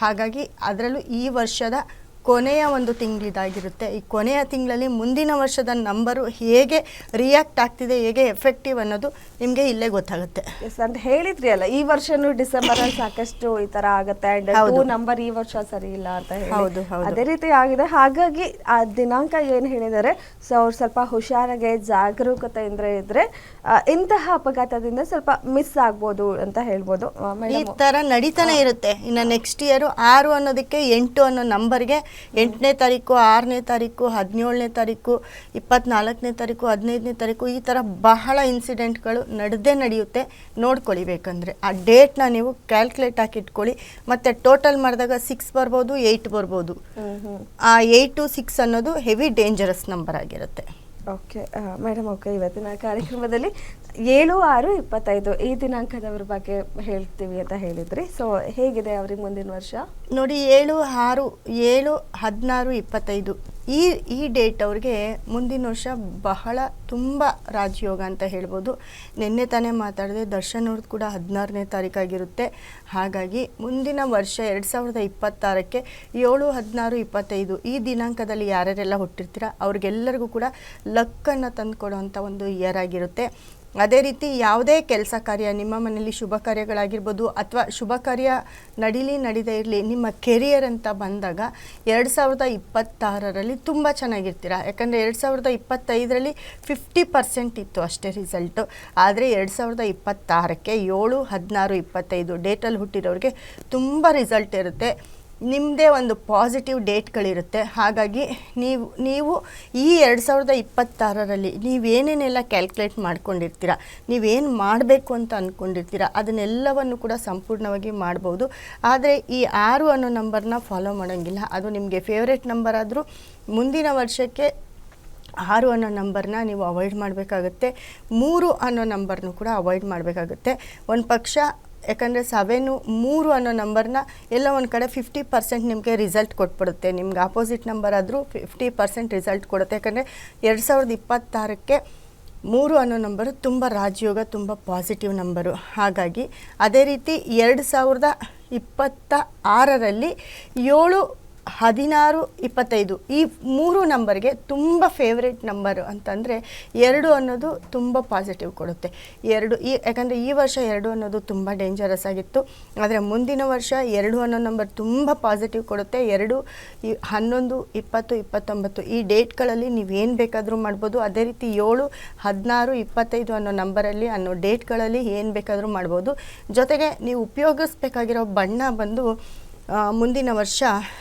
ಹಾಗಾಗಿ ಅದರಲ್ಲೂ ಈ ವರ್ಷದ ಕೊನೆಯ ಒಂದು ತಿಂಗಳಿದಾಗಿರುತ್ತೆ. ಈ ಕೊನೆಯ ತಿಂಗಳಲ್ಲಿ ಮುಂದಿನ ವರ್ಷದ ನಂಬರು ಹೇಗೆ ರಿಯಾಕ್ಟ್ ಆಗ್ತಿದೆ, ಹೇಗೆ ಎಫೆಕ್ಟಿವ್ ಅನ್ನೋದು ನಿಮಗೆ ಇಲ್ಲೇ ಗೊತ್ತಾಗುತ್ತೆ. ಎಸ್ ಅಂತ ಹೇಳಿದ್ರಿ ಅಲ್ಲ, ಈ ವರ್ಷನೂ ಡಿಸೆಂಬರಲ್ಲಿ ಸಾಕಷ್ಟು ಈ ತರ ಆಗುತ್ತೆ ಅಂಡ್ 2 ನಂಬರ್ ಈ ವರ್ಷ ಸರಿ ಇಲ್ಲ ಅಂತ ಹೇಳಿ ಅದೇ ರೀತಿ ಆಗಿದೆ. ಹಾಗಾಗಿ ಆ ದಿನಾಂಕ ಏನು ಹೇಳಿದ್ದಾರೆ, ಸೊ ಅವ್ರು ಸ್ವಲ್ಪ ಹುಷಾರಾಗಿ ಜಾಗರೂಕತೆಯಿಂದ ಇದ್ರೆ ಇಂತಹ ಅಪಘಾತದಿಂದ ಸ್ವಲ್ಪ ಮಿಸ್ ಆಗ್ಬೋದು ಅಂತ ಹೇಳ್ಬೋದು. ಈ ತರ ನಡೀತಾನೆ ಇರುತ್ತೆ. ಇನ್ನು ನೆಕ್ಸ್ಟ್ ಇಯರ್ 6 ಅನ್ನೋದಕ್ಕೆ 8 ಅನ್ನೋ ನಂಬರ್ಗೆ 8ನೇ ತಾರೀಕು, 6ನೇ ತಾರೀಕು, 17ನೇ ತಾರೀಕು, 24ನೇ ತಾರೀಕು, 15ನೇ ತಾರೀಕು ಈ ಥರ ಬಹಳ ಇನ್ಸಿಡೆಂಟ್ಗಳು ನಡೆಯುತ್ತೆ. ನೋಡ್ಕೊಳ್ಳಿ, ಬೇಕಂದರೆ ಆ ಡೇಟ್ನ ನೀವು ಕ್ಯಾಲ್ಕುಲೇಟ್ ಹಾಕಿ ಇಟ್ಕೊಳ್ಳಿ. ಮತ್ತು ಟೋಟಲ್ ಮಾಡಿದಾಗ 6 ಬರ್ಬೋದು, 8 ಬರ್ಬೋದು. ಆ 8 6 ಅನ್ನೋದು ಹೆವಿ ಡೇಂಜರಸ್ ನಂಬರ್ ಆಗಿರುತ್ತೆ. ಓಕೆ ಮೇಡಮ್, ಓಕೆ, ಇವತ್ತಿನ ಕಾರ್ಯಕ್ರಮದಲ್ಲಿ 7/6/25 ಈ ದಿನಾಂಕದವ್ರ ಬಗ್ಗೆ ಹೇಳ್ತೀವಿ ಅಂತ ಹೇಳಿದ್ರಿ. ಸೊ ಹೇಗಿದೆ ಅವ್ರಿಗೆ ಮುಂದಿನ ವರ್ಷ? ನೋಡಿ, 7/6/7/16/25 ಈ ಡೇಟ್ ಅವ್ರಿಗೆ ಮುಂದಿನ ವರ್ಷ ಬಹಳ ತುಂಬ ರಾಜಯೋಗ ಅಂತ ಹೇಳ್ಬೋದು. ನಿನ್ನೆ ತಾನೇ ಮಾತಾಡಿದೆ, ದರ್ಶನ್ ಅವ್ರದ್ದು ಕೂಡ 16ನೇ ತಾರೀಕಾಗಿರುತ್ತೆ. ಹಾಗಾಗಿ ಮುಂದಿನ ವರ್ಷ 2026ಕ್ಕೆ 7/16/25 ಈ ದಿನಾಂಕದಲ್ಲಿ ಯಾರ್ಯಾರೆಲ್ಲ ಹುಟ್ಟಿರ್ತೀರ ಅವ್ರಿಗೆಲ್ಲರಿಗೂ ಕೂಡ ಲಕ್ಕನ್ನು ತಂದುಕೊಡುವಂಥ ಒಂದು ಇಯರ್ ಆಗಿರುತ್ತೆ. ಅದೇ ರೀತಿ ಯಾವುದೇ ಕೆಲಸ ಕಾರ್ಯ, ನಿಮ್ಮ ಮನೆಯಲ್ಲಿ ಶುಭ ಕಾರ್ಯಗಳಾಗಿರ್ಬೋದು ಅಥವಾ ಶುಭ ಕಾರ್ಯ ನಡೀದೇ ಇರಲಿ, ನಿಮ್ಮ ಕೆರಿಯರ್ ಅಂತ ಬಂದಾಗ 2026ರಲ್ಲಿ ತುಂಬ ಚೆನ್ನಾಗಿರ್ತೀರ. ಯಾಕಂದರೆ 2025ರಲ್ಲಿ 50% ಇತ್ತು ಅಷ್ಟೇ ರಿಸಲ್ಟು. ಆದರೆ 2026ಕ್ಕೆ 7/16/25 ಡೇಟಲ್ಲಿ ಹುಟ್ಟಿರೋರಿಗೆ ತುಂಬ ರಿಸಲ್ಟ್ ಇರುತ್ತೆ. ನಿಮ್ಮದೇ ಒಂದು ಪಾಸಿಟಿವ್ ಡೇಟ್ಗಳಿರುತ್ತೆ. ಹಾಗಾಗಿ ನೀವು ಈ 2026ರಲ್ಲಿ ನೀವೇನೇನೆಲ್ಲ ಕ್ಯಾಲ್ಕುಲೇಟ್ ಮಾಡ್ಕೊಂಡಿರ್ತೀರ, ನೀವೇನು ಮಾಡಬೇಕು ಅಂತ ಅಂದ್ಕೊಂಡಿರ್ತೀರ ಅದನ್ನೆಲ್ಲವನ್ನು ಕೂಡ ಸಂಪೂರ್ಣವಾಗಿ ಮಾಡ್ಬೋದು. ಆದರೆ ಈ 6 ಅನ್ನೋ ನಂಬರ್ನ ಫಾಲೋ ಮಾಡೋಂಗಿಲ್ಲ. ಅದು ನಿಮಗೆ ಫೇವ್ರೇಟ್ ನಂಬರ್ ಆದರೂ ಮುಂದಿನ ವರ್ಷಕ್ಕೆ 6 ಅನ್ನೋ ನಂಬರ್ನ ನೀವು ಅವಾಯ್ಡ್ ಮಾಡಬೇಕಾಗುತ್ತೆ. 3 ಅನ್ನೋ ನಂಬರ್ನೂ ಕೂಡ ಅವಾಯ್ಡ್ ಮಾಡಬೇಕಾಗುತ್ತೆ. ಒಂದು ಪಕ್ಷ ಯಾಕಂದರೆ 7 3 ಅನ್ನೋ ನಂಬರ್ನ ಎಲ್ಲ ಒಂದು ಕಡೆ 50% ನಿಮಗೆ ರಿಸಲ್ಟ್ ಕೊಟ್ಬಿಡುತ್ತೆ. ನಿಮ್ಗೆ ಆಪೋಸಿಟ್ ನಂಬರ್ ಆದರೂ 50% ರಿಸಲ್ಟ್ ಕೊಡುತ್ತೆ. ಯಾಕಂದರೆ 2026ಕ್ಕೆ 3 ಅನ್ನೋ ನಂಬರು ತುಂಬ ರಾಜಯೋಗ, ತುಂಬ ಪಾಸಿಟಿವ್ ನಂಬರು. ಹಾಗಾಗಿ ಅದೇ ರೀತಿ 2026ರಲ್ಲಿ 7/16/25 ಈ 3 ನಂಬರ್ಗೆ ತುಂಬ ಫೇವ್ರೇಟ್ ನಂಬರು ಅಂತಂದರೆ 2 ಅನ್ನೋದು ತುಂಬ ಪಾಸಿಟಿವ್ ಕೊಡುತ್ತೆ. ಯಾಕಂದರೆ ಈ ವರ್ಷ 2 ಅನ್ನೋದು ತುಂಬ ಡೇಂಜರಸ್ ಆಗಿತ್ತು. ಆದರೆ ಮುಂದಿನ ವರ್ಷ 2 ಅನ್ನೋ ನಂಬರ್ ತುಂಬ ಪಾಸಿಟಿವ್ ಕೊಡುತ್ತೆ. 2, 11, 20, 29 ಈ ಡೇಟ್ಗಳಲ್ಲಿ ನೀವೇನು ಬೇಕಾದರೂ ಮಾಡ್ಬೋದು. ಅದೇ ರೀತಿ 7, 16, 25 ಅನ್ನೋ ನಂಬರಲ್ಲಿ ಅನ್ನೋ ಡೇಟ್ಗಳಲ್ಲಿ ಏನು ಬೇಕಾದರೂ ಮಾಡ್ಬೋದು. ಜೊತೆಗೆ ನೀವು ಉಪಯೋಗಿಸ್ಬೇಕಾಗಿರೋ ಬಣ್ಣ ಬಂದು ಮುಂದಿನ ವರ್ಷ